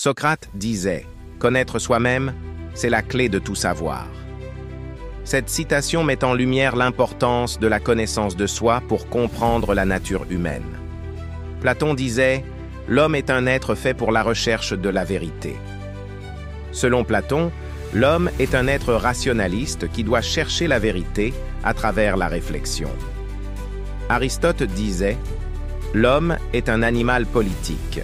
Socrate disait « Connaître soi-même, c'est la clé de tout savoir ». Cette citation met en lumière l'importance de la connaissance de soi pour comprendre la nature humaine. Platon disait « L'homme est un être fait pour la recherche de la vérité ». Selon Platon, l'homme est un être rationaliste qui doit chercher la vérité à travers la réflexion. Aristote disait « L'homme est un animal politique ».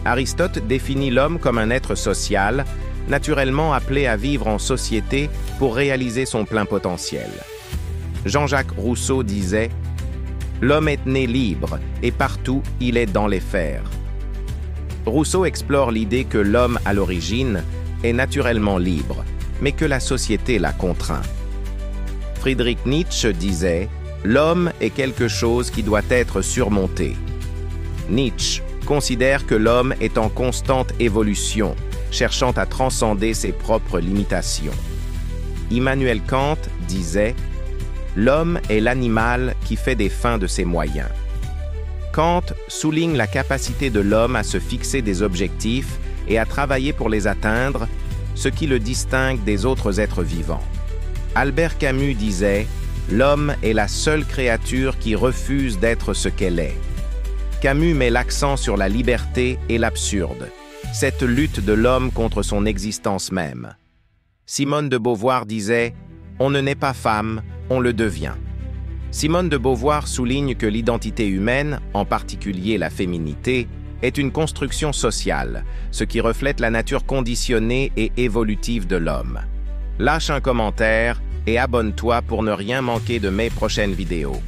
Aristote définit l'homme comme un être social, naturellement appelé à vivre en société pour réaliser son plein potentiel. Jean-Jacques Rousseau disait « L'homme est né libre et partout il est dans les fers ». Rousseau explore l'idée que l'homme à l'origine est naturellement libre, mais que la société l'a contraint. Friedrich Nietzsche disait « L'homme est quelque chose qui doit être surmonté ». Nietzsche considère que l'homme est en constante évolution, cherchant à transcender ses propres limitations. Immanuel Kant disait « L'homme est l'animal qui fait des fins de ses moyens ». Kant souligne la capacité de l'homme à se fixer des objectifs et à travailler pour les atteindre, ce qui le distingue des autres êtres vivants. Albert Camus disait « L'homme est la seule créature qui refuse d'être ce qu'elle est ». Camus met l'accent sur la liberté et l'absurde, cette lutte de l'homme contre son existence même. Simone de Beauvoir disait « On ne naît pas femme, on le devient ». Simone de Beauvoir souligne que l'identité humaine, en particulier la féminité, est une construction sociale, ce qui reflète la nature conditionnée et évolutive de l'homme. Lâche un commentaire et abonne-toi pour ne rien manquer de mes prochaines vidéos.